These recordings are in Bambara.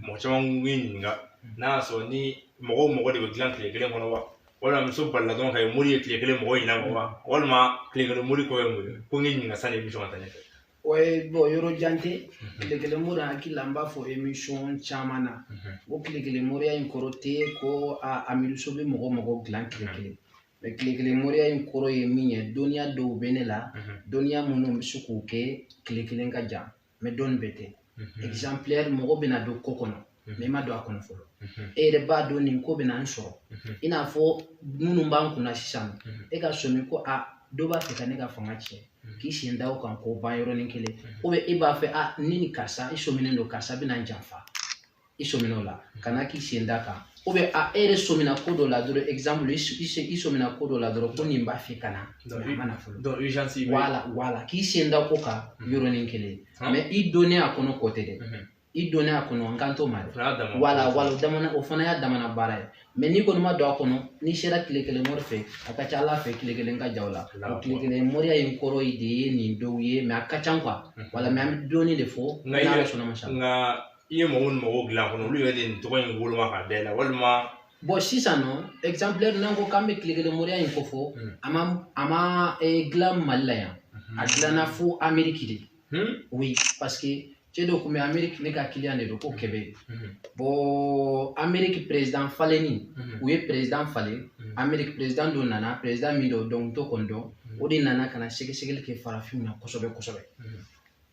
mɔgɔ caman bɛ ɲininka n'a y'a sɔrɔ ni mɔgɔ de bɛ dilan tile kelen kɔnɔ wa walima muso balila dɔrɔn ka ye mori ye tile kelen mɔgɔ ɲinɛ wa walima tile kelen mori kɔ ye mun ye ko n k'i ɲininka sani émission ka taa ɲɛfɛ. Ouais, bon, yɔrɔ jan tɛ tile kelen mori hakili la n b'a fɔ émission caman na o tile kelen moriya in kɔrɔ tɛ ko Amidu So bɛ mɔgɔ dilan tile kelen mais tile kelen moriya in kɔrɔ ye min ye dɔnniya dɔw bɛ ne la dɔnniya minnu bɛ se k'o kɛ tile kelen ka jan mais dɔnni bɛɛ tɛ exemplaire mɔgɔ bɛna don ko kɔnɔ mais i ma don a kɔnɔ fɔlɔ e yɛrɛ b'a dɔn nin ko bɛna n sɔrɔ i n'a fɔ minnu b'an kunna sisan e ka sɔmi ko dɔ b'a fɛ ka ne ka fanga tiɲɛ k'i sen da o kan k'o ban yɔrɔnin kelen ou bien i b'a fɛ ne ni karisa i sɔminen don karisa bɛna n janfa i sɔmina o la kana k'i sen da kan ou bien e yɛrɛ sɔmina ko dɔ la dɔrɔn exemple i sɔmina ko dɔ la dɔrɔn ko nin b'a fɛ ka na mais a ma na fɔlɔ voilà k'i sen da ko kan yɔrɔnin kelen mais i donnen a kɔnɔ kɔ tɛ dɛ i donnen a kɔnɔ n kan t'o ma dɛ voilà o fana y'a damana baara ye mais n'i kɔni ma don a kɔnɔ n'i sera tile kelen mori fɛ a ka ca Ala fɛ tile kelen ka ja o la o tile kelen moriya in kɔrɔ de ye nin dɔw ye mais a ka ca quoi voilà mais an bɛ dɔɔnin de fɔ n'Ala sɔnna ma sa nka i ye mɔgɔw ni mɔgɔw dilan kɔnɔ olu yɛrɛ de nin tɔgɔ in woloma ka da i la walima bon sisan nɔ exemplaire n'an ko k'an bɛ tile kelen moriya in ko fɔ a ma dilan Mali la yan a dilanna fo Amérique de oui parce que cɛ dɔ tun bɛ Amérique ne ka client de don ko Kɛbɛ bon Amérique président falenni u ye président falen Amérique président dɔ nana président min don donc to kɔni dɔn o de nana ka na sɛgɛsɛgɛli kɛ farafinw na kosɛbɛ kosɛbɛ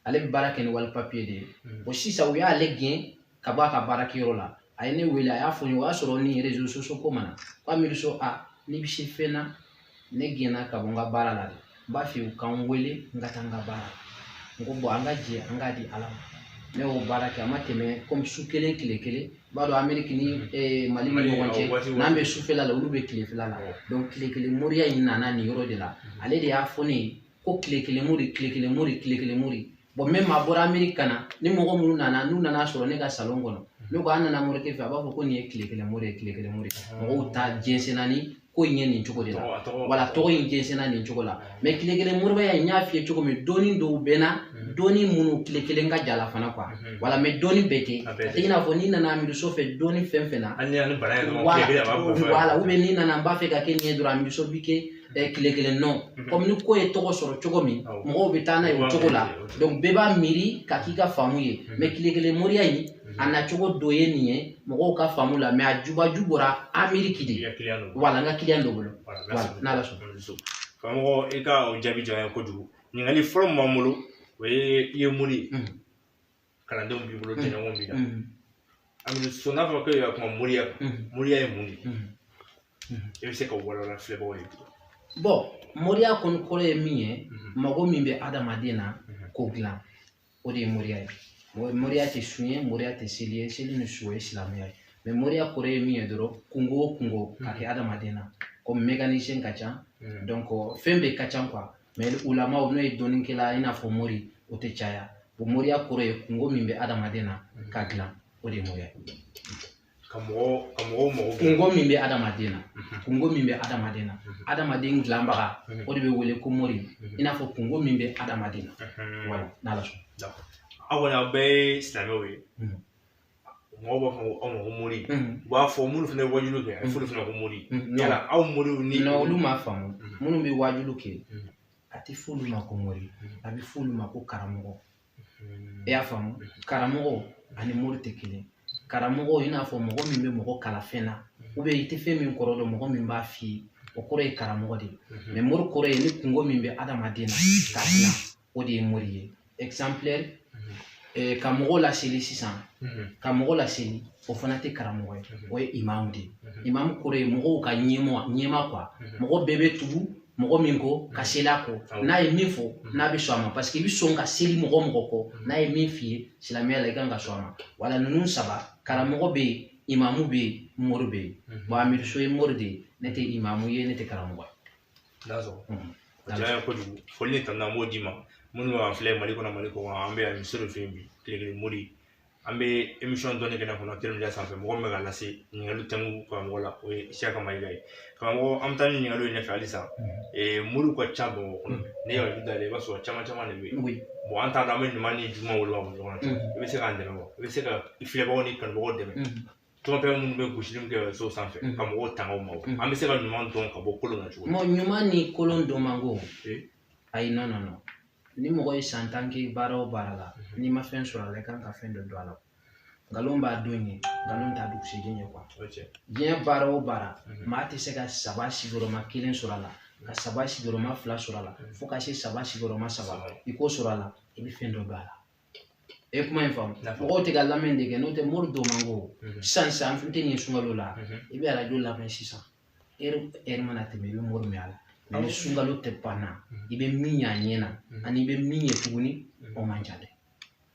ale bɛ baara kɛ ni wali papier de ye bon sisan u y'ale gɛn ka bɔ a ka baarakɛyɔrɔ la a ye ne wele a y'a fɔ n ye o y'a sɔrɔ ni réseaux sociaux ko ma na ko Amidu So n'i bɛ se fɛn na ne gɛnna ka bɔ n ka baara la dɛ n b'a fɛ u k'an wele n ka taa n ka baara n ko bon an ka jɛ an k'a di Ala ma ne y'o baara kɛ a ma tɛmɛ comme su kelen tile kelen i b'a dɔn Amérique ni Mali ni ɲɔgɔn cɛ n'an bɛ sufɛla la olu bɛ tilefɛla la donc tile kelen moriya in nana nin yɔrɔ de la ale de y'a fɔ ne ye ko tile kelen mori tile kelen mori tile kelen mori bon même a bɔra Amérique ka na ni mɔgɔ minnu nana n'u nana sɔrɔ ne ka salon kɔnɔ ne ko an nana morikɛ fɛ a b'a fɔ ko nin ye tile kelen mori ye tile kelen mori mɔgɔw ta jɛnsɛnna ni ko in ye nin cogo de la wala tɔgɔ in jɛnsɛnna nin cogo la mais tile kelen moriya in n y'a f'i ye cogo min dɔɔni dɔw bɛ na dɔɔni minnu tile kelen ka jala fana quoi wala mais dɔɔni bɛɛ tɛ a tɛ i n'a fɔ n'i nana Amidu So fɛ dɔɔni fɛn fɛn na voilà ou bien n'i nana n b'a fɛ ka kɛ nin ye dɔrɔn Amidu So bi kɛ tile kelen non comme ni ko ye tɔgɔ sɔrɔ cogo min mɔgɔw bɛ taa n'a ye o cogo la donc bɛɛ b'a miiri ka k'i ka faamu ye mais tile kelen moriya in a nacogo dɔ ye nin ye mɔgɔw ka faamu la mais a jubaju bɔra Amérique de voilà n ka client dɔ bolo voilà n'Ala sɔnna karamɔgɔ i ka o jaabi diyara n ye kojugu ɲininkali fɔlɔ min b'an bolo o ye i ye mori kalandenw b'i bolo jɛɲɔgɔnw b'i la Amidu So n'a fɔra ko i ka kuma moriya kan moriya ye mun de i bɛ se ka walawala filɛbagaw ye bon moriya kɔni kɔrɔ ye min ye mago min bɛ adamaden na k'o dilan o de ye moriya ye moriya tɛ sun ye moriya tɛ seli ye seli ni su ye silamɛya ye mais moriya kɔrɔ ye min ye dɔrɔn kungo o kungo ka kɛ adamaden na comme mécanicien ka ca donc fɛn bɛɛ ka ca quoi mais ulamaw n'o ye dɔnnikɛla i n'a fɔ mori o tɛ caya bon moriya kɔrɔ ye kungo min bɛ adamaden na ka dilan o de ye moriya ye ka mɔgɔw kungo min bɛ adamaden na kungo min bɛ adamaden na adamaden dilanbaga o de bɛ wele ko mori i n'a fɔ kungo min bɛ adamaden na voilà n'Ala sɔnna aw kɔni aw bɛɛ ye silamɛw ye mɔgɔw b'a fɔ aw ma ko mori u b'a fɔ minnu fana ye wajulu kɛ a bɛ fɔ olu fana ko mori yala aw moriw ni non olu m'a faamu minnu bɛ wajulu kɛ a tɛ fɔ olu ma ko mori a bɛ fɔ olu ma ko karamɔgɔ i y'a faamu karamɔgɔ ani mori tɛ kelen karamɔgɔ i n'a fɔ mɔgɔ min bɛ mɔgɔ kala fɛn na ou bien i tɛ fɛn min kɔrɔ dɔn mɔgɔ min b'a f'i ye o kɔrɔ ye karamɔgɔ de ye mais mori kɔrɔ ye ni kungo min bɛ adamaden na k'a dilan o de ye mori ye exemplaire ka mɔgɔw laseli sisan ka mɔgɔw laseli o fana tɛ karamɔgɔ ye o ye imamu de ye imamu kɔrɔ ye mɔgɔw ka ɲɛma quoi mɔgɔ bɛɛ bɛ tugu mɔgɔ min kɔ ka seli a kɔ n'a ye min fɔ n'a bɛ sɔn a ma parce que i bɛ sɔn ka seli mɔgɔ kɔ n'a ye min f'i ye silamɛya la i kan ka sɔn a ma wala ninnu saba karamɔgɔ bɛ yen imamu bɛ yen mori bɛ yen bon Amidu So ye mori de ye ne tɛ imamu ye ne tɛ karamɔgɔ ye. n'a sɔrɔ o diyara n ye kojugu foli ni tanu an b'o d'i ma minnu b'an filɛ Mali kɔnɔ Mali kɔ kan an bɛ Amidu So de fɛ yen bi tile kelen mori an bɛ émission dɔɔni kɛ n'a kɔnɔ Telemedia sanfɛ mɔgɔ min bɛ ka lase ɲininkali thème karamɔgɔ la o ye Isiyaka Mayiga ye karamɔgɔ an bɛ taa ni ɲininkaliw ye ɲɛfɛ halisa moriw ka ca Bamakɔ kɔnɔ ne y'a hakili dayɛlɛ i b'a sɔrɔ caman caman de bɛ yen bon an t'a dɔn an bɛ ɲuman ni juguman wolo ɲɔgɔn na i bɛ se k'an dɛmɛ wa i bɛ se ka i filɛbagaw ni kanubagaw dɛmɛ tɔnpɛ minnu bɛ gosili min kɛ so sanfɛ ka mɔgɔw tanga o ma an bɛ se ka ɲuman dɔn ka bɔ kolon na cogo min ɲuman ni kolon dɔn man go ayi non non non ni mɔgɔ ye san tan kɛ baara o baara la n'i ma fɛn sɔrɔ a la i kan ka fɛn dɔ dɔn a la nkalon b'a don ye nkalon t'a dugusɛjɛ ye quoi diɲɛ baara o baara maa tɛ se ka 3 sigiyɔrɔma 1 sɔrɔ a la ka 3 sigiyɔrɔma 2 sɔrɔ a la fo ka se 3 sigiyɔrɔma 3 i ko sɔrɔ a la i bɛ fɛn dɔ dɔn a la e kuma in faamu mɔgɔw tɛ ka lamɛn de kɛ n'o tɛ mori dɔn man go sisan an tɛ nin sunkalo la i bɛ arajo lamɛn sisan heure mana tɛmɛ i bɛ mori mɛn a la ni sunkalo tɛ banna i bɛ min ye a ɲɛ na ani i bɛ min ye tuguni o man ca dɛ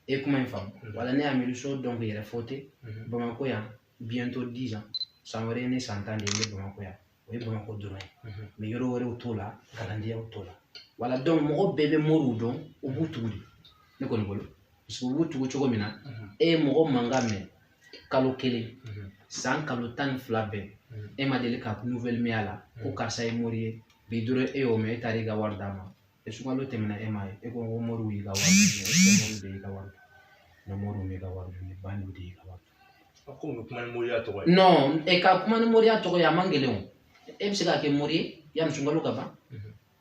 e kuma in faamu wala ne y'a miiri so dɔn k'i yɛrɛ fɔ ten Bamakɔ yan bientôt 10 ans san wɛrɛ ne san 10 de ye n bɛ Bamakɔ yan o ye Bamakɔ dɔrɔn ye mais yɔrɔ wɛrɛw t'o la kalandenyaw t'o la wala donc mɔgɔ bɛɛ bɛ moriw dɔn u b'u tugu de ne kɔni bolo parce que u b'u tugu cogo min na e ye mɔgɔ mankan mɛn kalo 1 san kalo 12 bɛɛ e ma deli ka nouvelle mɛn a la ko karisa ye mori ye bi dɔrɔn e y'o mɛn e taara i ka wari d'a ma sunkalo tɛmɛna e ma ye e ko ko moriw y'i ka wari dun moriw de y'i ka wari dun moriw y'i ka wari dun baniw de y'i ka wari dun ko bɛ kuma ni moriya tɔgɔ ye non e ka kuma ni moriya tɔgɔ ye a man gɛlɛn o e bɛ se ka kɛ mori ye yanni sunkalo ka ban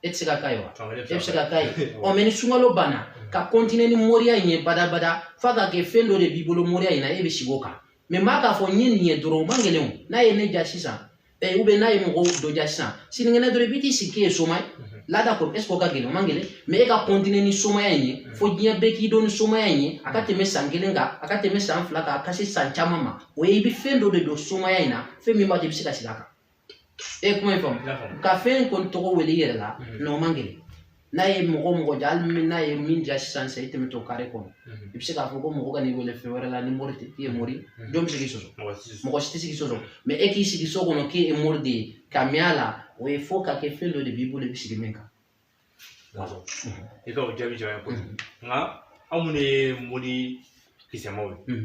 e tɛ se ka k'a ye wa e bɛ se ka k'a ye ɔ mais ni sunkalo banna ka continuer ni moriya in ye badabada f'a ka kɛ fɛn dɔ de b'i bolo moriya in na e bɛ sigi o kan mais maa k'a fɔ n ye nin ye dɔrɔn o man gɛlɛn o n'a ye ne ja sisan ou bien n'a ye mɔgɔw dɔ ja sisan sinikɛnɛ dɔrɔn i bɛ t'i sigi k'e ye soma ye laada ko est-ce que o ka gɛlɛn o man gɛlɛn mais e ka continuer ni somaya in ye fo diɲɛ bɛɛ k'i dɔn ni somaya in ye a ka tɛmɛ san 1 kan a ka tɛmɛ san 2 kan a ka se san caman ma o ye i bɛ fɛn dɔ de don somaya in na fɛn min b'a to i bɛ se ka sigi a kan e kuma in faamu ka fɛn kɔni tɔgɔ wele i yɛrɛ la non o man gɛlɛn n'a ye mɔgɔ ja hali n'a ye min ja sisan sisan i tɛmɛ t'o carré kɔnɔ i bɛ se k'a fɔ ko mɔgɔ ka n'i wele fɛn wɛrɛ la ni mori tɛ k'i ye mori jɔn bɛ se k'i sɔsɔ mɔgɔ si tɛ se k'i sɔsɔ mais e k'i sigi so kɔnɔ k'e ye mori de ye ka mɛn a la o ye fo ka kɛ fɛn dɔ de b'i bolo i bɛ sigi min kan. I ka o jaabi jara n ye kojugu nka anw minnu ye mori kisɛmaw ye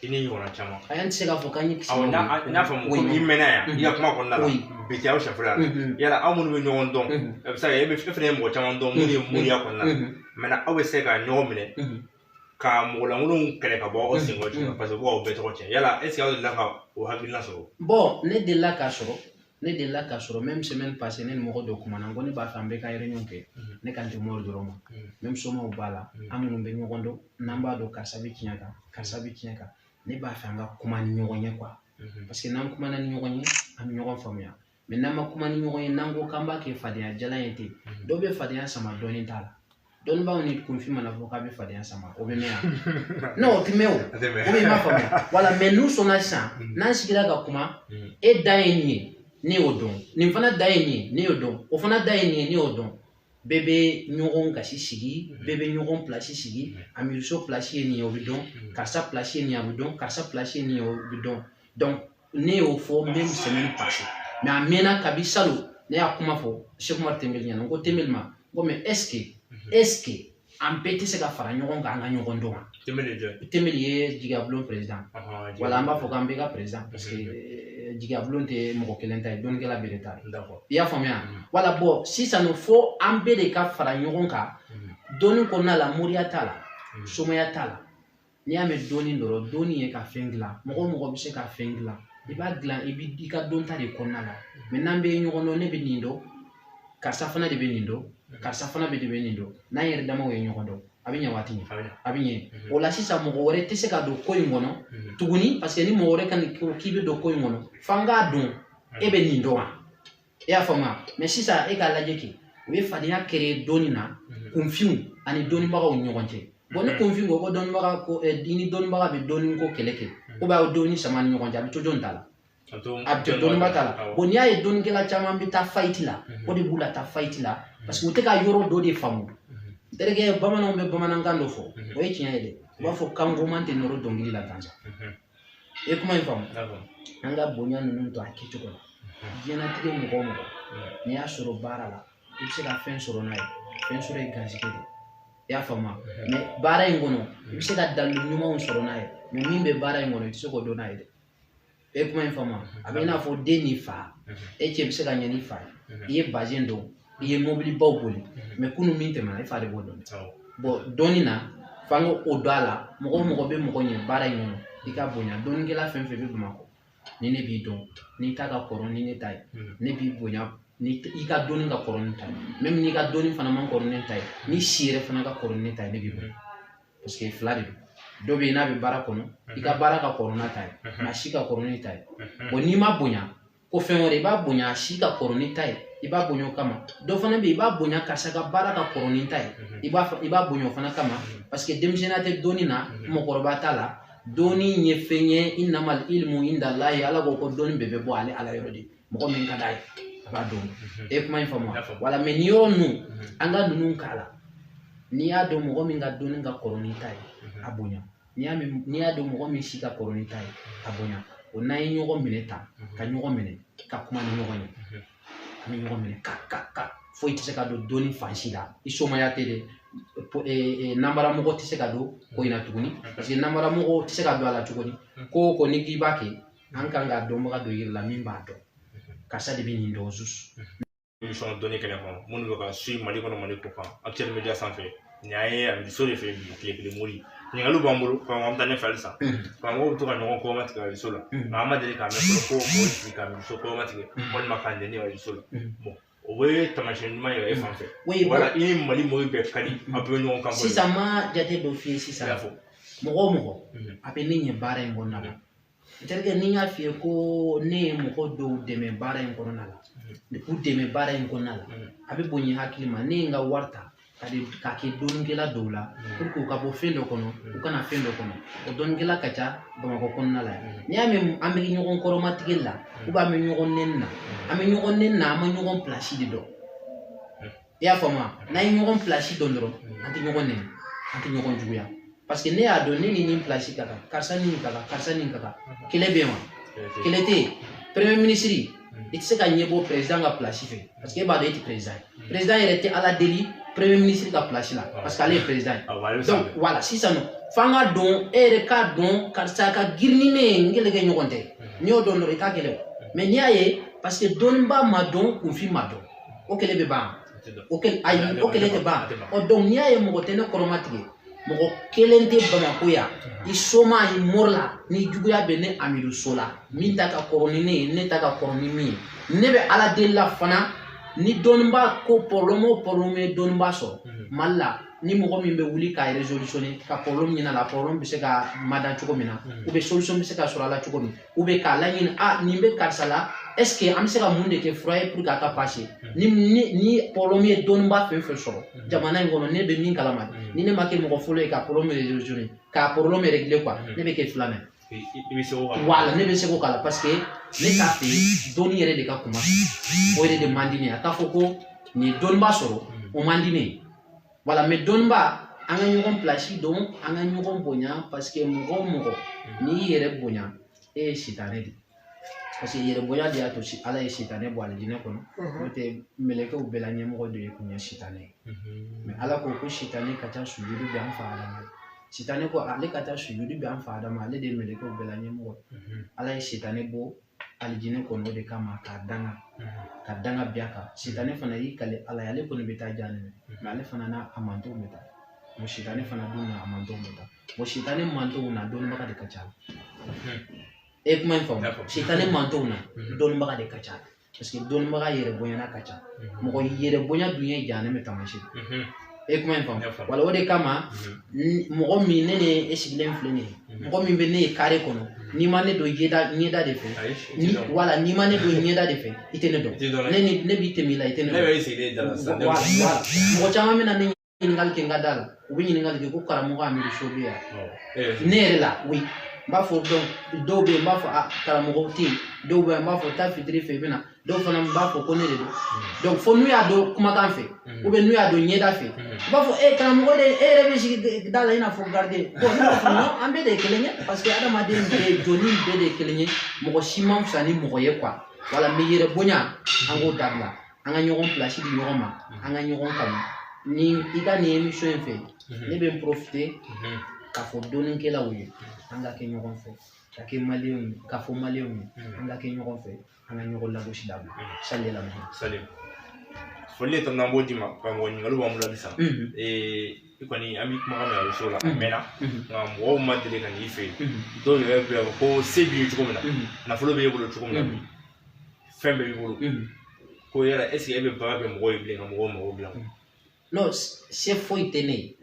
i ni ɲɔgɔnna caman a y'an tɛ se k'a fɔ k'an ye kisɛmaw ye n y'a faamu ko i mɛnna yan i ka kuma kɔnɔna la bi tɛ aw sɛfula la yala aw minnu bɛ ɲɔgɔn dɔn a bɛ se ka kɛ e fana ye mɔgɔ caman dɔn minnu ye moriya kɔnɔna la mɛ aw bɛ se ka ɲɔgɔn minɛ ka mɔgɔlankolonw kɛlɛ ka bɔ aw senkɔrɔ cogo parce que aw bɛɛ tɔgɔ tiɲɛ yala est ce que aw delila ka o hakilina sɔrɔ bon ne delila k'a sɔrɔ même semaine passée ne ni mɔgɔ dɔ kumana n ko ne b'a fɛ an bɛɛ ka réunion kɛ ne kan tɛ mori dɔrɔn ma même somaw b'a la an minnu bɛ ɲɔgɔn dɔn n'an b'a dɔn karisa bɛ tiɲɛ kan karisa bɛ tiɲɛ kan ne b'a fɛ an ka kuma ni ɲɔgɔn ye quoi parce que n'an kumana ni ɲɔgɔn ye an bɛ ɲɔgɔn faamuya mais n'an ma kuma ni ɲɔgɔn ye n'an ko k'an b'a kɛ fadenya jalan ye ten dɔw bɛ fadenya sama dɔɔni t'a la dɔnnibaaw ni kunfin mana fɔ k'a bɛ fadenya sama o bɛ mɛn yan non o tɛ mɛn o ou bien i m'a faamuya wala mais n'u sɔnna sisan n'an sigira ka kuma e da ye nin ye ne y'o dɔn nin fana da ye nin ye ne y'o dɔn o fana da ye nin ye ne y'o dɔn bɛɛ bɛ ɲɔgɔn gasi sigi bɛɛ bɛ ɲɔgɔn pilasi sigi amiruso pilasi ye nin ye o bɛ dɔn karisa pilasi ye nin ye a bɛ dɔn karisa pilasi ye nin ye o bɛ dɔn donc ne y'o fɔ même semaine passée mais a mɛnna kabi salon ne y'a kuma fɔ Seku Umaru Tembeli ɲɛna n ko Tembeli ma n ko mais est ce que an bɛɛ tɛ se ka fara ɲɔgɔn kan an ka ɲɔgɔn dɔn wa Tembeli ye Jigiya Bulon président wala an b'a fɔ k'an bɛɛ ka président parce que Jigiya Bulon tɛ mɔgɔ kelen ta ye dɔnnikɛla bɛɛ de ta ye i y'a faamuya wala bon sisan fo an bɛɛ de ka fara ɲɔgɔn kan dɔnni kɔnɔna la moriya t'a la somaya t'a la n'i y'a mɛn dɔnni dɔrɔn dɔnni ye ka fɛn dilan mɔgɔ o mɔgɔ bɛ se ka fɛn dilan i b'a dilan i b'i ka dɔnta de kɔnɔna la mais n'an bɛɛ ye ɲɔgɔn dɔn ne bɛ nin dɔn karisa fana de bɛ nin dɔn karisa fana bɛ de bɛ nin dɔn n'an yɛrɛ damaw ye ɲɔgɔn dɔn a bɛ ɲɛ waati ɲɛ a bɛ ɲɛ o la sisan mɔgɔ wɛrɛ tɛ se ka don ko in kɔnɔ tuguni parce que ni mɔgɔ wɛrɛ ka k'i bɛ don ko in kɔnɔ f'an k'a dɔn e bɛ nin dɔn wa i y'a faamuya mais sisan e k'a lajɛ kɛ u ye fadenya kɛrɛ dɔnni na kunfinw ani dɔnnibagaw ni ɲɔgɔn cɛ bon ni kunfin ko dɔnnibaga ko ni dɔnnibaga bɛ dɔnni ko kɛlɛ kɛ ou bien a ye dɔnni sama ni ɲɔgɔn cɛ a bɛ to jɔn ta la a bɛ to dɔnniba ta la bon n'i y'a ye dɔnnikɛla caman bɛ taa fight la o de b'u la taa fight la parce que u tɛ ka yɔrɔ dɔ de faamu terikɛ bamananw bɛ bamanankan dɔ fɔ o ye tiɲɛ ye dɛ u b'a fɔ kan goman tɛ nɔrɔ dɔnkili la gansan i ye kuma in faamu an ka bonya ninnu to a kɛcogo la diɲɛlatigɛ mɔgɔ o mɔgɔ n'i y'a sɔrɔ baara la i bɛ se ka fɛn sɔrɔ n'a ye fɛn sɔrɔ ye gansigi de y'a faamu mais baara in kɔnɔ i bɛ se ka dalu ɲumanw sɔrɔ n'a ye mais min bɛ baara in kɔnɔ i tɛ se k'o dɔn n'a ye dɛ e kuma in faamu a bɛ i n'a fɔ den n'i fa e cɛ bɛ se ka ɲɛ n'i fa ye i ye bazɛn dɔn i ye mobilibaw boli mais kunun min tɛmɛna e fa de b'o dɔn bon dɔɔnin na f'an k'o dɔn a la mɔgɔ o mɔgɔ bɛ mɔgɔ ɲɛ baara in kɔnɔ i ka bonya dɔnnikɛla fɛn fɛn bɛ Bamakɔ ni ne b'i dɔn n'i ta ka kɔrɔ ni ne ta ye ne b'i bonya ni i ka dɔnni ka kɔrɔ ni ta ye même n'i ka dɔnni fana man kɔrɔ ni ne ta ye ni si yɛrɛ fana ka kɔrɔ ni ne ta ye ne b'i bonya parce que fila de don dɔ bɛ yen n'a bɛ baara kɔnɔ i ka baara ka kɔrɔ n'a ta ye mais a si ka kɔrɔ ni ta ye bon n'i ma bonya ko fɛn wɛrɛ i b'a bonya a si ka kɔrɔ ni ta ye i b'a bonya o kama dɔ fana bɛ yen i b'a bonya karisa ka baara ka kɔrɔ ni ta ye i b'a bonya o fana kama parce que denmisɛnninya tɛ dɔnni na mɔgɔkɔrɔba t'a la dɔnni ye fɛn ye innamal ilmu indallahi ala ko ko dɔnni bɛɛ bɛ bɔ ale ala yɔrɔ de mɔgɔ min ka d'a ye a b'a dɔn e kuma in faamu wala mais ni yɔrɔ ninnu an ka ninnu k'a la n'i y'a dɔn mɔgɔ min ka dɔnni ka kɔrɔ ni ta ye a bonya n'i y'a dɔn mɔgɔ min si ka kɔrɔ ni ta ye a bonya o n'an ye ɲɔgɔn minɛ ta ka ɲɔgɔn minɛ ka kuma ni ɲɔgɔn ye an bɛ ɲɔgɔn minɛ ka foyi tɛ se ka don dɔnni fan si la i somaya tɛ dɛ nanbaramɔgɔ tɛ se ka don ko in na tuguni parce que nanbaramɔgɔ tɛ se ka don a la tuguni ko o ko ni k'i b'a kɛ an kan ka dɔnbaga dɔ yir'i la min b'a dɔn karisa de bɛ nin dɔn zuzu. émission dɔnni kɛnɛ kɔnɔ minnu bɛ ka suit Mali kɔnɔ Mali kɔ kan Actuel Media sanfɛ nin y'an ye Amidiso de fɛ bi tile kelen mori ɲininkaliw b'an bolo an bɛ taa ɲɛfɛ halisa karamɔgɔw bɛ to ka ɲɔgɔn kɔmatigɛ Amidiso la nka an ma deli k'a mɛn fɔlɔ ko mɔgɔw sigi ka Amidiso kɔmatigɛ walima k'a nɛni Amidiso la bon o bɛ taamasiyɛn ɲuman yɛrɛ e fan fɛ wala i ni Mali mɔgɔw bɛɛ ka di a bɛɛ bɛ ɲɔgɔn kan sisan ma jate dɔ f'i ye sisan mɔgɔ o mɔgɔ a bɛ ne ɲɛ baara in kɔnɔna la c'est-à-dire ni n y'a f'i ye ko ne ye mɔgɔ dɔw dɛmɛ baara in kɔnɔna la k'u dɛmɛ baara in kɔnɔna la a bɛ bonya hakili ma ne ye n ka wari ta k'a kɛ dɔnnikɛla dɔw la pour que u ka bɔ fɛn dɔ kɔnɔ u kana fɛn dɔ kɔnɔ o dɔnnikɛla ka ca Bamakɔ kɔnɔna la n'i y'a mɛn an bɛ ɲɔgɔn kɔrɔmatigɛ la ou bien an bɛ ɲɔgɔn nɛni na an bɛ ɲɔgɔn nɛni na an ma ɲɔgɔn pilasi de dɔn i y'a faamu n'an ye ɲɔgɔn pilasi dɔn dɔrɔn an tɛ ɲɔgɔn nɛni an tɛ ɲɔgɔn juguya parce que ne y'a dɔn ne ni nin pilasi ka kan karisa ni nin ka kan karisa ni nin ka kan kɛlɛ bɛ yen wa kɛlɛ tɛ yen premier ministre i tɛ se ka ɲɛbɔ président ka pilasi fɛ parce que e b'a dɔn e tɛ président ye président yɛrɛ tɛ ala deli premier ministre ka place la parce qu'ale est président donc voilà sisan nɔ f'an ka dɔn e yɛrɛ k'a dɔn karisa ka girin ni ne ye n kɛlɛ kɛ ɲɔgɔn tɛ n'i y'o dɔn dɔrɔn i t'a kɛlɛ o mais n'i y'a ye parce que dɔnniba ma dɔn kunfin ma dɔn o kɛlɛ bɛ ban o kɛlɛ tɛ ban ɔ donc n'i y'a ye mɔgɔ tɛ ne kɔrɔmatigɛ mɔgɔ kelen tɛ Bamakɔ yan i soma i mɔri la ni juguya bɛ ne Amidiso la min ta ka kɔrɔ ni ne ye ne ta ka kɔrɔ ni min ye ne bɛ ala deli la fana ni dɔnniba ko problème o problème ye dɔnniba sɔrɔ Mali la ni mɔgɔ min bɛ wuli k'a révolutionner ka problème ɲini a la problème bɛ se ka mada cogo min na ou bien solution bɛ se ka sɔrɔ a la cogo min ou bien k'a laɲini nin bɛ karisa la est-ce que an bɛ se ka mun de kɛ fura ye pour que a ka passer ni problème ye dɔnniba fɛn fɛn sɔrɔ jamana in kɔnɔ ne bɛ min kalama ni ne ma kɛ mɔgɔ fɔlɔ ye ka problème révolutionner k'a problème régler quoi ne bɛ kɛ filanan ye voilà ne bɛ se k'o kala parce que ne t'a fɛ dɔnni yɛrɛ de ka kuma o yɛrɛ de man di ne ye a k'a fɔ ko nin ye dɔnniba sɔrɔ o man di ne ye voilà mais dɔnniba an ka ɲɔgɔn pilasi dɔn an ka ɲɔgɔn bonya parce que mɔgɔ o mɔgɔ n'i y'i yɛrɛ bonya e ye sitanɛ de parce que yɛrɛ bonya de y'a to ala ye sitanɛ bɔ alijinɛ kɔnɔ n'o tɛ mɛlɛkɛw bɛɛ la ɲɛmɔgɔ de ye kun ye sitanɛ ye mais ala ko sitanɛ ka ca sujudi bɛ an fa adama sitanɛ ko ale ka ca sujudi bɛ an fa adama ale de ye mɛlɛkɛw bɛɛ la ɲɛmɔgɔ ala ye sitanɛ bɔ alijinɛ kɔnɔ o de kama k'a danga biya kan sitanɛ fana y'i kale ala ye ale kɔni bɛ taa janɛmɛ mais ale fana n'a a mantow bɛ taa bon sitanɛ fana dun n'a a mantow bɛ taa bon sitanɛ mantow na dɔnnibaga de ka ca e kuma in faamu sitanɛ mantow na dɔnnibaga de ka ca parce que dɔnnibaga yɛrɛ bonyana ka ca mɔgɔ yɛrɛ bonya dun ye janɛmɛ taamasiyɛn e kuma in faamu wala o de kama mɔgɔ min ne ni e sigilen filɛ nin ye mɔgɔ min bɛ ne ye carré kɔnɔ n'i ma ne don ɲɛda de fɛ wala n'i ma ne don ɲɛda de fɛ i tɛ ne dɔn ne b'i tɛmɛ i la i tɛ ne dɔn wala mɔgɔ caman bɛ na ne ɲininkali kɛ n ka da la u bɛ ɲininkali kɛ ko karamɔgɔ Amidiso bɛ yan ne yɛrɛ la oui n b'a fɔ dɔw bɛ yen n b'a fɔ karamɔgɔw tɛ yen dɔw bɛ yen n b'a fɔ taa fitiri fɛ i bɛ na dɔw fana b'a fɔ ko ne de don donc fo n'u y'a dɔn kumakan fɛ ou bien n'u y'a dɔn ɲɛda fɛ u b'a fɔ karamɔgɔ de e yɛrɛ bɛ sigi da la i n'a fɔ garde bon ne b'a fɔ non an bɛɛ de ye kelen ye parce que adamaden bɛɛ jɔni bɛɛ de ye kelen ye mɔgɔ si man fisa ni mɔgɔ ye quoi wala mais yɛrɛ bonya an k'o dabila an ka ɲɔgɔn pilasi di ɲɔgɔn ma an ka ɲɔgɔn kanu ni i ka nin émission in fɛ ne bɛ profiter k'a fɔ dɔɔninkɛlaw ye an ka kɛ ɲɔgɔn fɛ ka kɛ maliyɛnw ye k'a fɔ maliyɛnw ye an ka kɛ ɲɔgɔn fɛ an ka ɲɔgɔn lagosi dabila sali la sali foli tɛ n'an b'o di ma ka mɔgɔ ɲininkaliw b'an bolo sisan i kɔni an bɛ kumakan mɛn so la a mɛnna nka mɔgɔw ma deli ka n'i fɛ yen dɔw yɛrɛ bɛ yan ko se b'i ye cogo min na nafolo b'e bolo cogo min na bi fɛn bɛɛ b'i bolo ko yala est ce que e bɛ baara kɛ mɔgɔw ye bilen ka mɔgɔw mago dilan non se foyi tɛ ne ye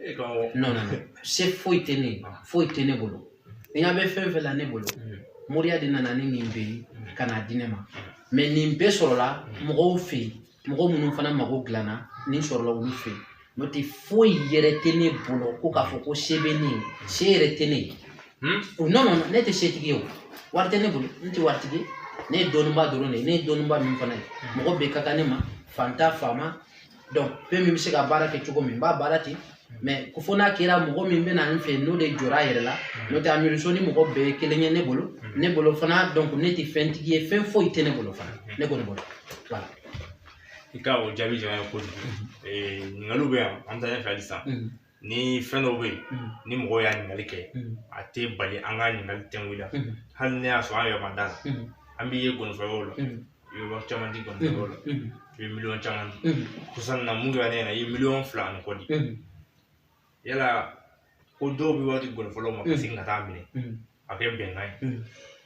non se foyi tɛ ne ye foyi tɛ ne bolo ni ɲa bɛ fɛn fɛn la ne bolo moriya de nana ni nin bɛ yen ka n'a di ne ma mais nin bɛɛ sɔrɔla mɔgɔw fɛ yen mɔgɔ minnu fana mago dilanna nin sɔrɔla olu fɛ yen n'o tɛ foyi yɛrɛ tɛ ne bolo ko k'a fɔ ko se bɛ ne ye se yɛrɛ tɛ ne ye non non ne tɛ setigi ye o wari tɛ ne bolo n tɛ waritigi ye ne ye dɔɔniba dɔrɔn de ye ne ye dɔɔniba min fana ye mɔgɔ bɛɛ ka kan ne ma fanta faama donc fɛn min bɛ se ka baara kɛ cogo min n b'a baara ten mais ko fo n'a kɛra mɔgɔ min bɛ na n fɛ n'o de jɔra a yɛrɛ la n'o tɛ Amidu ni mɔgɔ bɛɛ ye kelen ye ne bolo fana donc ne tɛ fɛntigi ye fɛn foyi tɛ ne bolo fana ne ko ne bolo voilà. I ka o jaabi jara n ye kojugu ɲininkaliw bɛ yan an bɛ taa ɲɛfɛ hali sisan ni fɛn dɔw bɛ yen ni mɔgɔw y'a ɲininkali kɛ a tɛ bali an ka ɲininkali tɛnku la hali ne y'a sɔrɔ an yɛrɛ ma da la an b'i ye gɔnifɔyɔrɔ la i bɛ wari caman di gɔnifɔyɔrɔ la i bɛ miliyɔn caman di kusan na mun kɛra ne ɲɛna i ye miliyɔn 2 ani kɔ di yala ko dɔw bɛ wari di gɔnifɔlaw ma ka segin ka taa minɛ a kɛ bɛnkan ye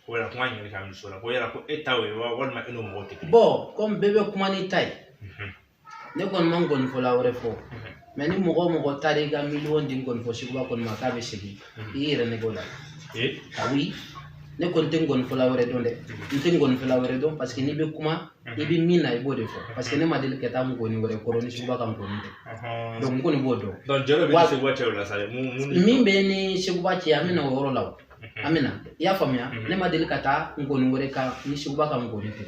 ko yala kuma ɲininkali k'an so la ko yala ko e ta ye wa walima e n'o mɔgɔw tɛ kelen bon comme bɛɛ bɛ kuma n'i ta ye ne kɔni ma gɔnifɔla wɛrɛ fɔ mais ni mɔgɔ o mɔgɔ taara i ka miliyɔn di gɔnifɔ suguba kɔni ma k'a bɛ segin i yɛrɛ nege o la ah oui ne kɔni tɛ gɔnifɔla wɛrɛ dɔn dɛ n tɛ gɔnifɔla wɛrɛ dɔn parce que n'i bɛ kuma i bɛ min na i b'o de fɔ parce que ne ma deli ka taa gɔni wɛrɛ kɔrɔ ni suguba ka gɔni tɛ donc n kɔni b'o dɔn min bɛ ni suguba cɛ an bɛ na o yɔrɔ la o an bɛ na i y'a faamuya ne ma deli ka taa gɔni wɛrɛ kan ni suguba ka gɔni tɛ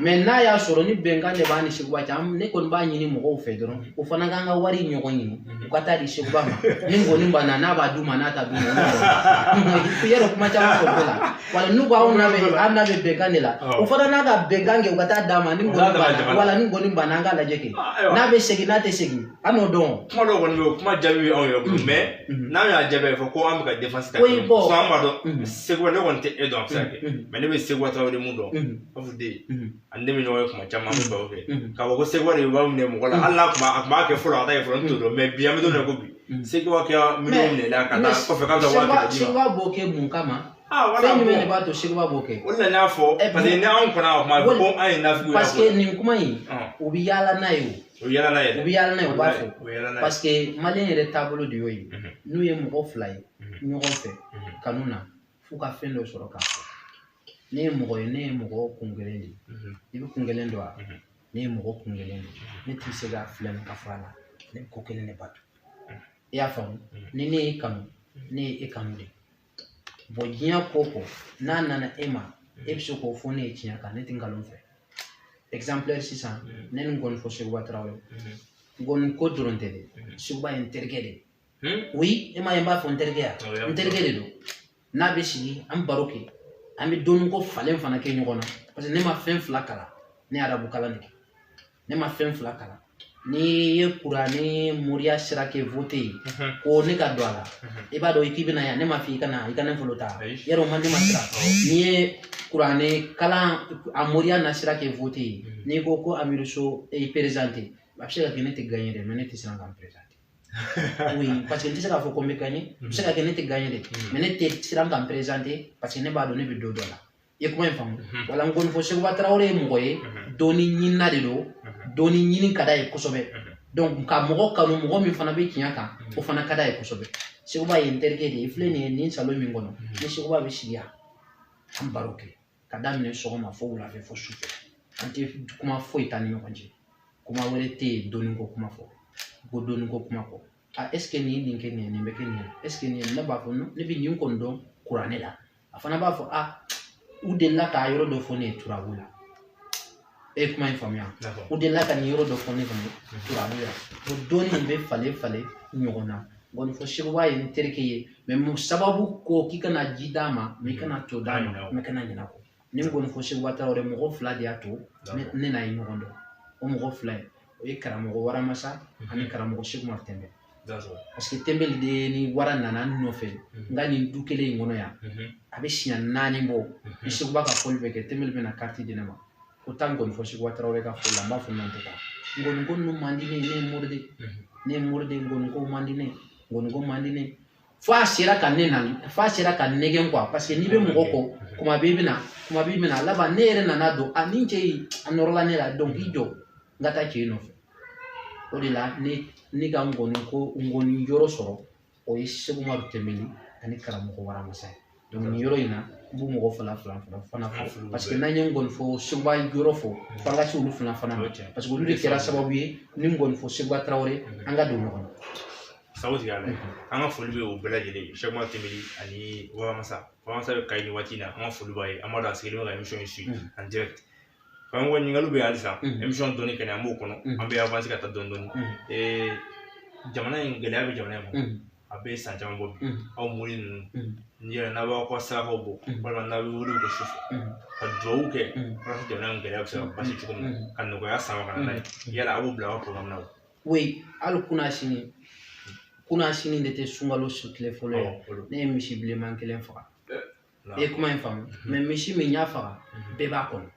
mais n'a y'a sɔrɔ ni bɛnkan de b'a ni seguba cɛ ne kɔni b'a ɲini mɔgɔw fɛ dɔrɔn o fana k'an ka wari ɲɔgɔn ɲini u ka taa di seguba ma ni ngɔni banna n'a b'a d'u ma n'a t'a d'u ma yɛrɛ kuma caman fɔ bɛɛ la wala n'u ko anw n'a bɛ bɛnkan de la o fana n'a ka bɛnkan kɛ u ka taa d'a ma ni ngɔni banna wala ni ngɔni banna an k'a lajɛ kɛ n'a bɛ segin n'a tɛ segin an n'o dɔn kuma dɔw kɔni bɛ yen kuma jaabi bɛ anw yɛrɛ bolo mais n'an y'a jaabi fɔ ko an bɛ ka défense ta kɛ so an b'a dɔn seguba ne kɔni tɛ e dɔn a bɛ se ka kɛ mais ne bɛ seguba taw de mun dɔn afu den ani ne bɛ ɲɔgɔn ye kuma caman an bɛ baro kɛ k'a fɔ ko seguba de b'a minɛ mɔgɔ la hali n'a kun b'a kɛ fɔlɔ a ta kɛ fɔlɔ n t'o dɔn mais bi an bɛ don min na ko bi seguba kɛra miliyɔn minɛla ka taa kɔfɛ k'a bɛ taa 1000 di ma seguba b'o kɛ mun kama fɛn jumɛn de b'a to seguba b'o kɛ o de la n y'a fɔ parce que ni anw kɔnna ka kuma ko an ye nafigiw parce que nin kuma in u bɛ yaala n'a ye o yala n'a ye u bɛ yaala n'a ye u b'a fɔ parce que maliyɛn yɛrɛ taabolo de y'o ye n'u ye mɔgɔ 2 ye ɲɔgɔn fɛ kanu na f'u ka fɛn dɔ sɔrɔ k'a fɔ ne ye mɔgɔ ye ne ye mɔgɔ kun kelen de i bɛ kun kelen dɔn wa ne ye mɔgɔ kun kelen de ne tɛ se ka filɛ nin ka fɔ a la ne bɛ ko kelen de bato i y'a faamu ni ne ye kanu ne ye e kanu de bon diɲɛ ko ko n'a nana e ma e bɛ se k'o fɔ ne ye tiɲɛ kan ne tɛ nkalon fɛ exemplaire sisan ne ni gɔnifɔ seguba tarawele gɔni ko dɔrɔn tɛ dɛ seguba ye n terikɛ de ye oui e ma ye n b'a fɔ n terikɛ ya n terikɛ de don n'a bɛ sigi an baro kɛ an bɛ dɔɔnin ko falen fana kɛ ɲɔgɔn na parce que ne ma fɛn 2 kalan ne ye arabu kalan de kɛ ne ma fɛn 2 kalan n'i ye kuranɛ moriya sira kɛ vote ye ko ne ka don a la i b'a dɔn k'i bɛna yan ne ma fɔ i ka ne fɔlɔ ta yarɔ o man ne ma sira n'i ye kuranɛ kalan a moriya na sira kɛ vote ye n'i ko ko Amidu So e présenté a bɛ se ka kɛ ne tɛ gagner dɛ mais ne tɛ siran k'an présenté oui parce que n tɛ se k'a fɔ ko n bɛ gagner a bɛ se ka kɛ ne tɛ gagner dɛ mais ne tɛ siran k'an présenté parce que ne b'a dɔn ne bɛ dɔ dɔ la i ye kuma in faamu wala n kɔni fɔ Seguba Tarawele ye mɔgɔ ye dɔɔni ɲinina de don dɔɔni ɲini ka d'a ye kosɛbɛ donc ka mɔgɔ kanu mɔgɔ min fana bɛ tiɲɛ kan o fana ka d'a ye kosɛbɛ Seguba ye n terikɛ de ye i filɛ nin ye nin salon min kɔnɔ ni Seguba bɛ sigi yan an baro kɛ ka daminɛ sɔgɔma fo wulafɛ fo sufɛ an tɛ kuma foyi t'an ni ɲɔgɔn cɛ kuma wɛrɛ tɛ yen dɔɔni ko kuma fɔ ko dɔɔni ko kuma fɔ ah est ce que nin ye nin kɛ nin ye nin bɛ kɛ nin ye est ce que nin ye ne b'a fɔ ne bɛ nin kɔni dɔn kuranɛ la a fana b'a fɔ ah u delila k'a yɔrɔ dɔ fɔ ne ye turabu la e ye kuma in faamuya u delila ka nin yɔrɔ dɔ fɔ ne fana turabu la o dɔɔni in bɛ falen falen ɲɔgɔn na gɔnifɔ Seguba ye n terikɛ ye mais mun sababu ko k'i kana ji d'a ma mais i kana to d'a ma mais kana ɲinɛ a kɔ ni gɔnifɔ Seguba Tarawele mɔgɔ 2 de y'a to ne n'a ye ɲɔgɔn dɔn o mɔgɔ 2 ye o ye karamɔgɔ Waramasa ani karamɔgɔ Seku Umaru Tɛnbɛ parce que tembeli de ni wara nana nɔfɛ nga ni du kelen in kɔnɔ yan a bɛ siɲɛ 4 bɔ ni Seguba ka fɔli bɛ kɛ tembeli bɛna carte di ne ma ko taa n gɔni fɔ Seguba Tarawele ka fɔli la n b'a fɔ n'an tɛ taa ngɔni ko ninnu man di ne ye ne ye mori de ngɔni ko man di ne ngɔni ko man di ne fo a sera ka ne nɛgɛn quoi parce que n'i bɛ mɔgɔ kɔ kuma bɛ i bɛna laban ne yɛrɛ nana don a nin cɛ a nɔrɔla ne la donc i jɔ n ka taa cɛ in nɔfɛ o de la ne ka ngɔni yɔrɔ sɔrɔ o ye Segu Umaru Tembeli ani karamɔgɔ Waramasa ye donc nin yɔrɔ in na n b'u mɔgɔ fana fɔ parce que n'an ye ngɔni fɔ Seguba yɔrɔ fɔ f'an ka se olu fana ma parce que olu de kɛra sababu ye ni ngɔni fɔ Seguba Tarawele an ka don ɲɔgɔn na. Sabu tigɛ a la an ka foli bɛ o bɛɛ lajɛlen ye Segu Umaru Tembeli ani Waramasa bɛ Kayi nin waati in na an ka foli b'a ye an b'a dɔn a sigilen bɛ ka émission in suivre en direct karamɔgɔ ɲininkaliw bɛ yen halisa émission dɔɔni kɛnɛ an b'o kɔnɔ an bɛ avancer ka taa dɔɔni jamana in gɛlɛya bɛ jamana in kɔnɔ a bɛ san caman bɔ bi aw mori ninnu ni yɛrɛ n'a b'aw ka sarakaw bɔ walima n'a bɛ wuli ka sufɛ ka dugawu kɛ walasa jamana in gɛlɛya bɛ se ka basi cogo min na ka nɔgɔya sama ka na n'a ye yala a b'o bila aw ka programme na wa. oui hali kuna sini de tɛ sunkalo tile fɔlɔ ye ne ye misi bilenman 1 faga e kuma in faamu mais misi min y'a faga bɛɛ b'a kɔnɔ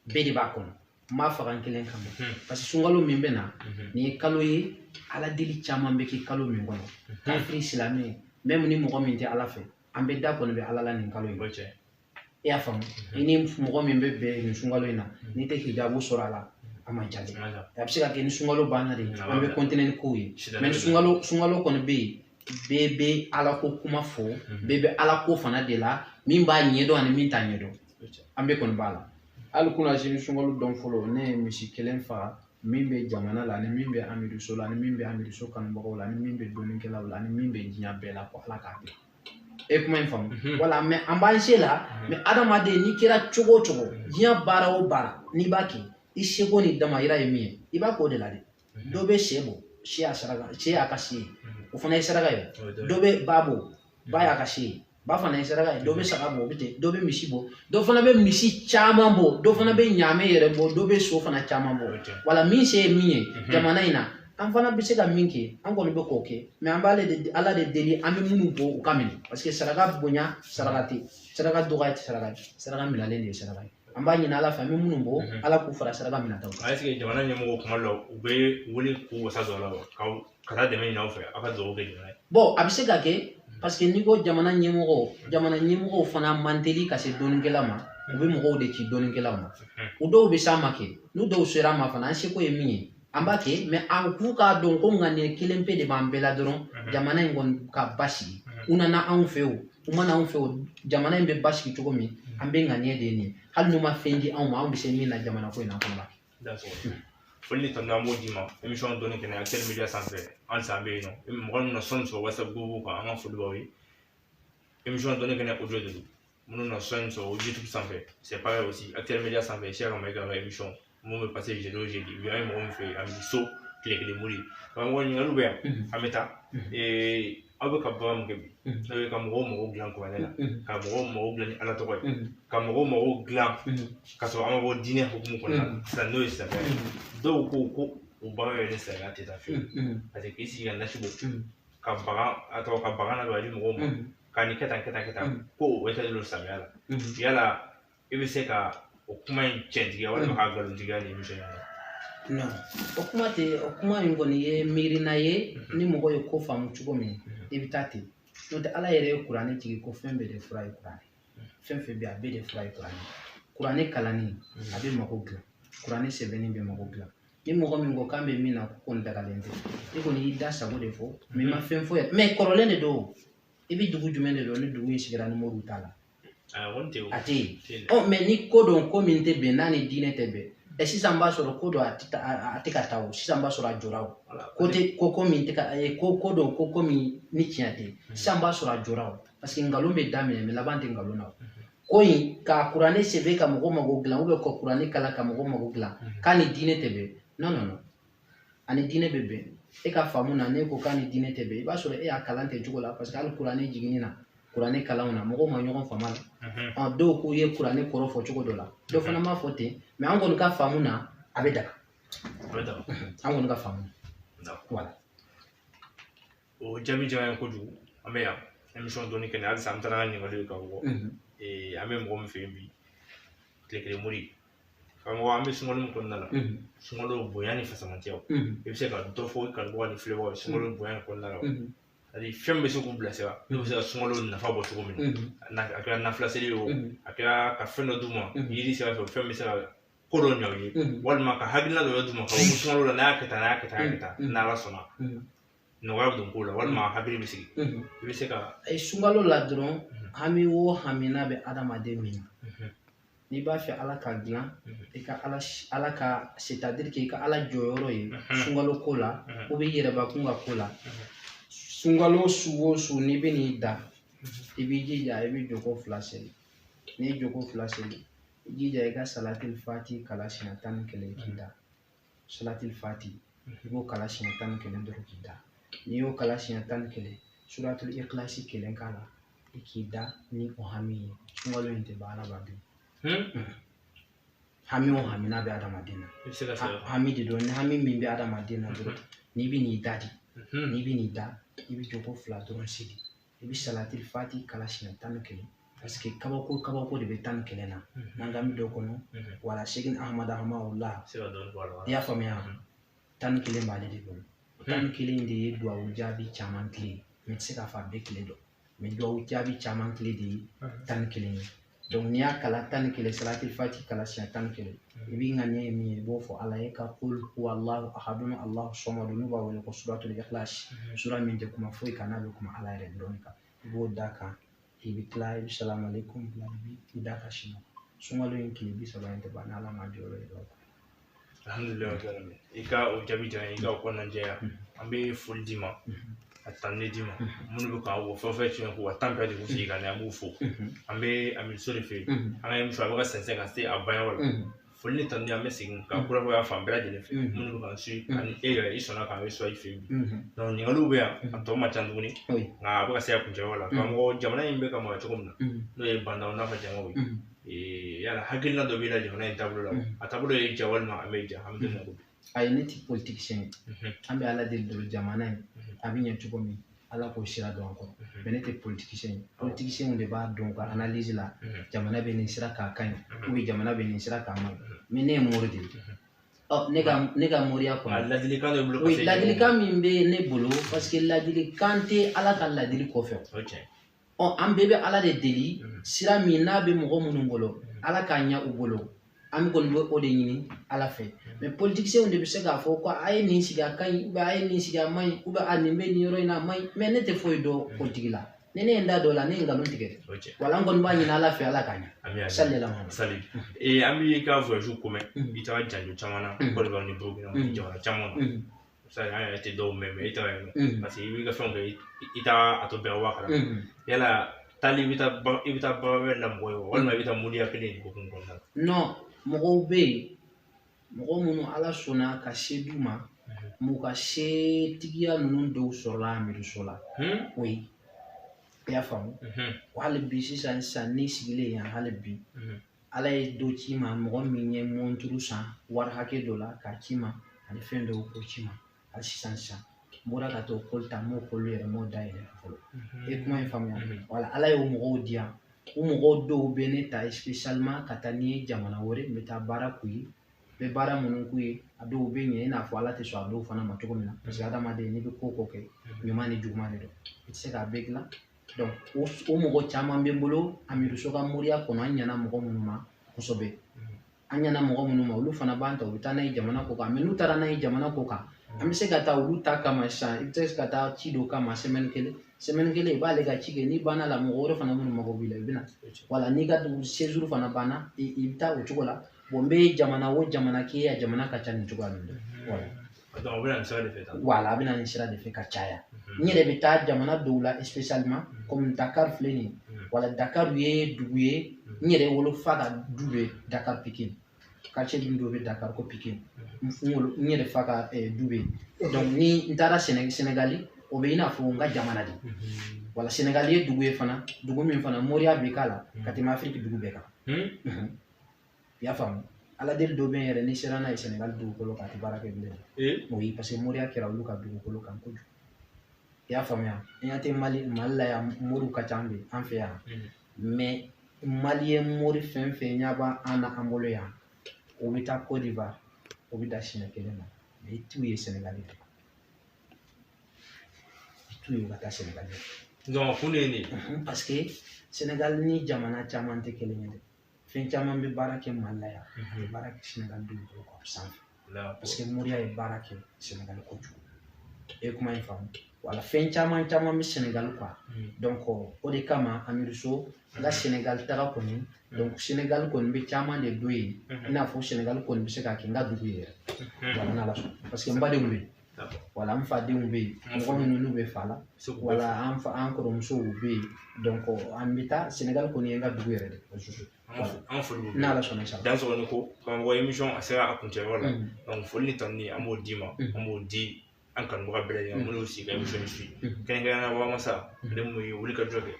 bɛɛ de b'a kɔnɔ n b'a faga n 1 kama parce que sunkalo min bɛ na nin ye kalo ye ala deli caman bɛ kɛ kalo min kɔnɔ kafiri silamɛ même ni mɔgɔ min tɛ ala fɛ an bɛ da kɔni bɛ ala la nin kalo in e y'a faamu i ni mɔgɔ min bɛ bɛn nin sunkalo in na n'i tɛ hijabu sɔrɔ a la a ma jaabi a bɛ se ka kɛ ni sunkalo banna de an bɛ continuer ni kow ye mais sunkalo kɔni bɛ yen bɛɛ bɛ ala ko kuma fɔ bɛɛ bɛ ala ko fana de la min b'a ɲɛdɔn ani min t'a ɲɛdɔn an bɛ kɔni b'a la hali kuna sini sunkalo dɔn fɔlɔ ne ye misi 1 faga min bɛ jamana la ani min bɛ amiduso la ani min bɛ amiduso kanubagaw la ani min bɛ dɔnnikɛlaw la ani min bɛ diɲɛ bɛɛ la ko ala k'a kɛ e kuma in faamu wala mais an b'an se la mais adamaden n'i kɛra cogo o cogo diɲɛ baara o baara n'i b'a kɛ i seko ni damayira ye min ye i b'a k'o de la dɛ dɔ bɛ sɛ bɔ sɛ y'a ka se ye o fana ye saraka ye dɔ bɛ ba bɔ ba y'a ka se ye ba fana ye saraka ye dɔ bɛ saga bɔ o bɛ ten dɔ bɛ misi bɔ dɔ fana bɛ misi caman bɔ dɔ fana bɛ ɲaamɛ yɛrɛ bɔ dɔ bɛ so fana caman bɔ wala min se ye min ye jamana in na an fana bɛ se ka min kɛ an kɔni bɛ k'o kɛ mais an b'ale ala de deli an bɛ minnu bɔ u ka minɛ parce que saraka bonya saraka tɛ saraka dɔgɔya tɛ saraka ye saraka minɛlen de ye saraka ye an b'a ɲini ala fɛ an bɛ minnu bɔ ala k'u fara saraka minɛtaw kan. est-ce que jamana ɲɛmɔgɔ kuma dɔ u bɛ wuli k'u wasa don a la wa ka taa dɛmɛ ɲini aw fɛ aw ka dugawu kɛ jamana ye. bon a bɛ se ka kɛ parce que n'i ko jamana ɲɛmɔgɔw fana man teli ka se dɔnnikɛla ma u bɛ mɔgɔw de ci dɔnnikɛlaw ma o dɔw bɛ s'an ma kɛ n'u dɔw sera an ma fana an seko ye min ye an b'a kɛ mais an k'u k'a dɔn ko ŋaniya kelen pe de b'an bɛɛ la dɔrɔn jamana in kɔni ka basigi u nana anw fɛ o u mana anw fɛ o jamana in bɛ basigi cogo min an bɛ ŋaniya de nin hali n'u ma fɛn di anw ma anw bɛ se min na jamana ko in na an fana b'a kɛ. foli ni tɔnɔ an b'o d'i ma émission dɔɔni kɛnɛ Actuel Media sanfɛ an san bɛ yen nɔ mɔgɔ minnu na sɔnni sɔrɔ WhatsApp groupe kan an ka foli b'aw ye émission dɔɔni kɛnɛ audio de don minnu na sɔnni sɔrɔ YouTube sanfɛ c'est pareil aussi Actuel Media sanfɛ Cheikh Mayiga ka émission mun bɛ passer jeudi o jeudi bi an ye mɔgɔ min fɛ yen a bɛ so tile kelen mori karamɔgɔ ɲininkaliw bɛ yan an bɛ taa aw bɛ ka baara min kɛ bi n'o ye ka mɔgɔw mago dilan kuranɛ la ka mɔgɔw mago dilan ni ala tɔgɔ ye ka mɔgɔw mago dilan ka sɔrɔ an ma bɔ diinɛ hukumu kɔnɔna la sisan n'o ye silamɛya ye dɔw ko o baara yɛrɛ ni silamɛya tɛ taa fiyewu parce que k'i sigi ka nasi bɔ ka bagan na don a di mɔgɔw ma ka nin kɛ tan ko o bɛ taa don silamɛya la yala i bɛ se ka o kuma in cɛntigiya walima k'a nkalontigiya ni émission in na. non o kuma in kɔni ye miirina ye ni mɔgɔ ye ko faamu cogo min i bɛ taa ten n'o tɛ ala yɛrɛ ye kuranɛ jigi ko fɛn bɛɛ de fura ye kuranɛ fɛn fɛn bɛ a bɛɛ de fura ye kuranɛ kalanni a bɛ mago dilan kuranɛ sɛbɛnni bɛ mago dilan ni mɔgɔ min ko k'an bɛ min na ko kɔni dagalen tɛ i kɔni y'i da sago de fɔ mais i ma fɛn fɔ yɛrɛ mais kɔrɔlen de don i bɛ dugu jumɛn de don ni dugu in sigira ni moriw t'a la a tɛ yen mais ni ko dɔn ko min tɛ bɛn n'a ni diinɛ tɛ bɛn sisan b'a sɔrɔ ko dɔn a tɛ ka taa o sisan b'a sɔrɔ a jɔra o ko min tɛ ka ko dɔn ko min ni tiɲɛ tɛ sisan b'a sɔrɔ a jɔra o parce que nkalon bɛ daminɛ mais laban tɛ nkalon na o ko in ka kuranɛ sɛbɛn ka mɔgɔ mago dilan ou bien ka kuranɛ kalan ka mɔgɔ mago dilan k'a ni diinɛ tɛ bɛn non ani diinɛ bɛ bɛn e ka faamu na ne ko k'a ni diinɛ tɛ bɛn i b'a sɔrɔ e y'a kalan tɛ cogo la parce que hali kuranɛ jiginni na kuranɛ kalanw na mɔgɔw ma ɲɔgɔn faamu la dɔw k'u ye kuranɛ kɔrɔ fɔ cogo dɔ la dɔw fana m'a fɔ ten mais an kɔni ka faamu na a bɛ daga an kɔni ka faamu na voilà o jaabi jara kojugu an bɛ yan émission dɔɔni kɛ halisa an taara ɲininkaliw kan bɔ an bɛ mɔgɔ min fɛ yen bi tile kelen mori karamɔgɔ an bɛ sunkalo min kɔnɔna la sunkalo bonya ni fasamatiyaw i bɛ se ka dɔ fɔ i kanubaga ni filɛbagaw ye sunkalo bonya ni kɔnɔna la c'est-à-dire fɛn min bɛ se k'u bilasira n'u bɛ se ka sunkalo nafa bɔ cogo min na a kɛra nafila seli ye o a kɛra ka fɛn dɔ d'u ma yiri sira fɛ fɛn bɛ se ka ko dɔ ɲɛ u ye walima ka hakilina dɔ d'u ma ka fɔ ko sunkalo la n'a y'a kɛ tan n'a y'a kɛ tan n'a y'a kɛ tan n'Ala sɔnna nɔgɔya bɛ don ko la walima hakili bɛ sigi i bɛ se ka sunkalo la dɔrɔn hami o hamina bɛ adamaden min na n'i b'a fɛ Ala ka dilan i ka Ala ka c'est-à-dire que i ka Ala jɔyɔrɔ ye sunkalo ko la ou bien i yɛrɛbakun ka ko la sunkalo su o su n'i bɛ n'i da i b'i jija i bɛ joko 2 seli n'i ye joko 2 seli i jija i ka salatil fati kala siɲɛ 11 k'i da salatil fati i b'o kala siɲɛ 11 dɔrɔn k'i da n'i y'o kala siɲɛ 11 suratul ikhlasi 1 k'a la i k'i da ni o hami ye sunkalo in tɛ ban adamaden hami o hamina bɛ adamaden na hami de don ni hami min bɛ adamaden na dɔrɔn n'i bɛ n'i da n'i bɛ n'i da i bɛ joko 2 dɔrɔn seli i bɛ salatil fati kala siɲɛ 11 parce que kabako de bɛ 11 na n'an ka mi dɔ kɔnɔ wala Sheikh Ahmad Ahmadullah i y'a faamuya 11 b'ale de bolo 11 de ye duwawu jaabi caman tile mɛ tɛ se k'a fɔ a bɛɛ tile dɔn mɛ duwawu jaabi caman tile de ye 11 ye donc n'i y'a kala 11 salatil fati kala siɲɛ 11 i b'i ŋaniya ye min ye i b'o fɔ Ala ye ka qul huwallahu ahadun Allahu samadu n'u b'a wele ko suratul ikhlas sura min tɛ kuma foyi kan n'a bɛ kuma Ala yɛrɛ dɔrɔn kan i b'o da kan i bɛ tila i bɛ salamu aleykum bila i da ka sini sunkalo in tile 30 in tɛ ban n'Ala ma jɔyɔrɔ ye alhamdulilayi i ka o jaabi diyara n ye i ka o kɔnɔnajɛya an bɛ foli d'i ma a tanni d'i ma minnu bɛ k'an wɔ fɛn o fɛn tiɲɛ k'u ka temps bɛɛ de k'u sigi ka nin an b'u fo an bɛ Amidu de fɛ yen an ka émission a bɛ ka sɛnsɛn ka se a banyɔrɔ la foli ni tanni an bɛ segin ka kurakuraya fan bɛɛ lajɛlen fɛ minnu bɛ k'an suit ani e yɛrɛ i sɔnna k'an reçoit i fɛ yen bi donc ɲininkaliw bɛ yan a tɔ man ca tuguni nka a bɛ ka se a kuncɛ yɔrɔ la karamɔgɔ jamana in bɛ ka mara cogo min na n'o ye bandaw n'a fɔ jango ye yala hakilina dɔ b'i la jamana in taabolo la a taabolo ye ja walima a bɛ ja an bɛ don ko bi a ye ne ti politicien ye an bɛ Ala deli dɔrɔn jamana in a bɛ ɲɛ cogo min Ala k'o sira dɔn an kɔrɔ mais ne tɛ politicien ye politiciens de b'a dɔn ka analyse la jamana bɛ nin sira k'a ka ɲi ou bien jamana bɛ nin sira k'a man ɲi mais ne ye mori de ye ne ka moriya kɔnɔ ladilikan dɔ bolo ladilikan min bɛ ne bolo parce que ladilikan tɛ Ala ka ladili kɔfɛ an bɛɛ bɛ Ala de deli sira min n'a bɛ mɔgɔ minnu bolo Ala k'a ɲɛ u bolo an bɛ kɔni bɛ o de ɲini Ala fɛ mais politiciens de bɛ se k'a fɔ ko a ye nin sigi a ka ɲi ou bien a ye nin sigi a man ɲi ou bien a nin bɛ nin yɔrɔ in na a man ɲi mais ne tɛ foyi dɔn politique la ni ne ye n da don o la ne ye nkalon tigɛ wala an kɔni b'a ɲini Ala fɛ Ala k'a ɲɛ sali an b'i ka voyage ko mɛn i taara janjo caman na Côte d'Ivoire ni Burkina jamana caman na an yɛrɛ tɛ dɔw mɛn mais i taara yen nɔ parce que i b'i ka fɛnw kɛ i t'a to bɛn wa kala yala taali i bɛ taa baara wɛrɛ la mɔgɔ ye walima i bɛ taa moriya kelen de hokumu kɔnɔna la non mɔgɔw bɛ yen mɔgɔ minnu Ala sɔnna ka se d'u ma m'u ka setigiya ninnu dɔw sɔrɔla Amiduso la o ye i y'a faamu hali bi sisan n'i sigilen yan hali bi Ala ye dɔ ci ma mɔgɔ min ye monturu san wari hakɛ dɔ la k'a ci ma ani fɛn dɔw k'o ci ma hali sisan n bɔra ka t'o koli ta m'o koli yɛrɛ m'o dayɛlɛ fɔlɔ e kuma in faamuya wala Ala ye o mɔgɔw di yan o mɔgɔw dɔw bɛ ne ta spécialement ka taa ni jamana wɛrɛ n bɛ taa baara k'u ye n bɛ baara minnu k'u ye a dɔw bɛ ɲɛ i n'a fɔ Ala tɛ sɔn a dɔw fana ma cogo min na parce que adamaden n'i bɛ ko o ko kɛ ɲuman ni juguman de don i tɛ se k'a bɛɛ dilan donc o mɔgɔ caman bɛ n bolo Amiduso ka moriya kɔnɔ an ɲɛna mɔgɔ minnu ma kosɛbɛ an ɲɛna mɔgɔ minnu ma olu fana b'an ta u bɛ taa n'a ye jamana ko kan mais n'u taara n'a ye jamana ko kan an bɛ se ka taa olu ta kama sisan i bɛ se ka taa ci dɔ kama semaine kelen i b'ale ka ci kɛ n'i banna la mɔgɔ wɛrɛ fana minnu mago b'i la i bɛ na wala n'i ka séjour fana banna i bɛ taa o cogo la bon n bɛ jamana o jamana k'e ya jamana ka ca nin cogoya min na wala a bɛ na nin sira de fɛ ka caya n yɛrɛ bɛ taa jamana dɔw la spécialement comme Dakar filɛ nin ye wala Dakar ye dugu ye n yɛrɛ wolofa ka du bɛ Dakar Pikine quartier dun dɔ bɛ Dakar ko Pikine n yɛrɛ fa ka du bɛ yen donc ni n taara Sénégali o bɛ i n'a fɔ n ka jamana de wala Sénégali ye dugu ye fana dugu min fana moriya bɛ k'a la ka tɛmɛ Afiriki dugu bɛɛ kan i y'a faamu Ala deli dɔ bɛ yen yɛrɛ ni sera n'a ye Sénégal dugukolo kan a tɛ baara kɛ bilen o ye parce que moriya kɛra olu ka dugukolo kan kojugu i y'a faamuya i y'a tɛ mali la yan moriw ka ca bi an fɛ yan mais mali ye mori fɛn fɛn ɲɛ b'a an na an bolo yan o bɛ taa Côte d'Ivoire o bɛ da siɲɛ kelen ma mais i t'u ye Sénégal de i t'u ye u ka taa Sénégal de donc kun de ye nin parce que Sénégal ni jamana caman tɛ kelen ye dɛ fɛn caman bɛ baara kɛ mali la yan a bɛ baara kɛ Sénégal denw bolo kɔ sanfɛ parce que moriya ye baara kɛ Sénégal kojugu e ye kuma in faamu wala fɛn caman caman bɛ Sénégal quoi donc o de kama Amiruso n ka Sénégal taga kɔni donc Sénégal kɔni bɛ caman de don yen i n'a fɔ Sénégal kɔni bɛ se ka kɛ n ka dugu ye yɛrɛ wala n'Ala sɔnna parce que n badenw bɛ yen wala n fadenw bɛ yen mɔgɔ minnu n'u bɛ fa la wala an kɔrɔmusow bɛ yen donc an bɛ taa Sénégal kɔni ye n ka dugu yɛrɛ de an foli n'Ala sɔnna sa dan sɔgɔni ko karamɔgɔ émission a sera a kuncɛyɔrɔ la donc foli ni tanuni an b'o d'i ma an b'o di an kanubaga bɛɛ lajɛlen minnu y'u sigi ka émission suit kɛrɛnkɛrɛnnenya la Masa ale mun ye wuli ka jɔ kɛ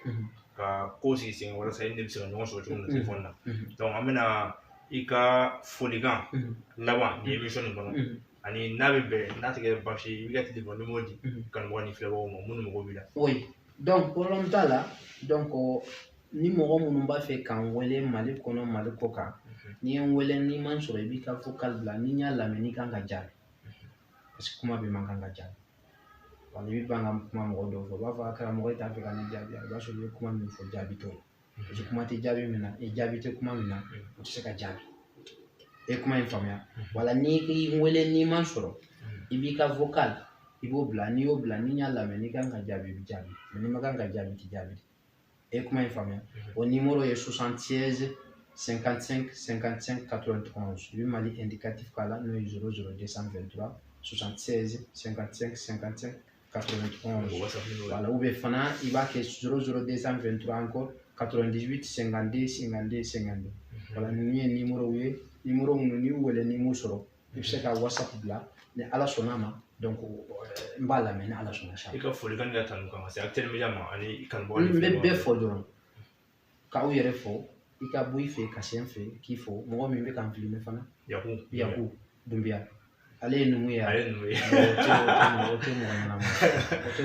ka ko sigi sen walasa i ni bɛ se ka ɲɔgɔn sɔrɔ cogo min na téléphone na donc an bɛna i ka folikan laban ni émission nin kɔnɔ ani n'a bɛ bɛn n'a tɛ kɛ baasi ye i b'i ka téléphone numéro di kanubaga ni filɛbagaw ma minnu mago b'i la. oui donc problème t'a la donc ni mɔgɔ minnu b'a fɛ k'an wele Mali kɔnɔ Mali kɔ kan n'i ye n wele n'i ma n sɔrɔ i b'i ka vocal bila ni n y'a lamɛn n'i kan ka jaabi parce que kuma bɛ man kan ka jaabi wala i bɛ ban ka kuma mɔgɔ dɔw fɛ u b'a fɔ karamɔgɔ i t'a fɛ ka ne jaabi i b'a sɔrɔ i ye kuma min fɔ jaabi t'o ye parce que kuma tɛ jaabi min na jaabi tɛ kuma min na o tɛ se ka jaabi e ye kuma in faamuya wala n'i y'i wele n'i ma n sɔrɔ i b'i ka vocal i b'o bila n'i y'o bila ni n y'a lamɛn n'i kan ka jaabi i bɛ jaabi mais n'i ma kan ka jaabi i tɛ jaabi e ye kuma in faamuya o numéro ye 76 55 55 91 i bɛ Mali indicatif k'a la n'o ye 00 223 76 55 55 91 voilà ou bien fana i b'a kɛ 00 223 encore 98 52 52 52 voilà ninnu ye numéro ye numéro minnu n'i y'u wele n'i m'u sɔrɔ i bɛ se ka WhatsApp bila ni Ala sɔnna ma donc n b'a lamɛn ni Ala sɔnna sa. I ka folikan ni ka tanu kan ka se Actel Media ma ani kanubaga n bɛ bɛɛ fɔ dɔrɔn k'aw yɛrɛ fɔ i ka bɔ i fɛ ka se n fɛ k'i fɔ mɔgɔ min bɛ k'an filmer fana Yaku Dunbiya ale ye numu ye o tɛ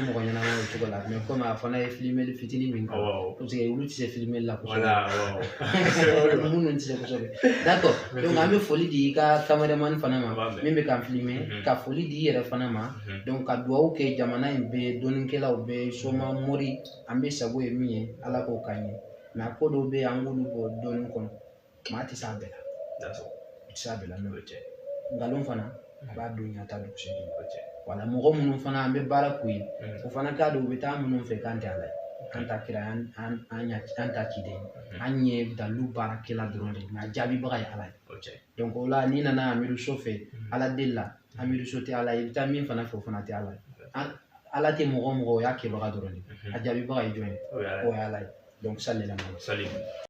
mɔgɔ ɲɛnama o cogo la mais comme a fana ye filmeli fitinin min kɛ parce que olu tɛ se filmeli la kosɛbɛ minnu tɛ se kosɛbɛ d'accord donc an bɛ foli di i ka cameraman fana ma min bɛ k'an filmer ka foli di i yɛrɛ fana ma donc ka dugawu kɛ jamana in bɛɛ dɔnnikɛlaw bɛɛ soma mori an bɛ sago ye min ye Ala k'o k'an ye mais a ko dɔw bɛ yen an k'olu bɔ dɔnni kɔnɔ maa tɛ s'a bɛɛ la i tɛ s'a bɛɛ la n'o tɛ nkalon fana a b'a don ɲa ta dugusɛjɛ wala mɔgɔ minnu fana an bɛ baara k'u ye o fana k'a dɔn u bɛ taa minnu fɛ k'an tɛ Ala ye an ta kira an ta ciden an ye dalilu baarakɛla dɔrɔn de mais a jaabibaga ye Ala ye donc o la n'i nana Amiruso fɛ Ala deli la Amiruso tɛ Ala ye i bɛ taa min fana fɛ o fana tɛ Ala ye Ala tɛ mɔgɔ o mɔgɔ o y'a kɛbaga dɔrɔn de a jaabibaga ye jɔn ye o ye Ala ye donc salli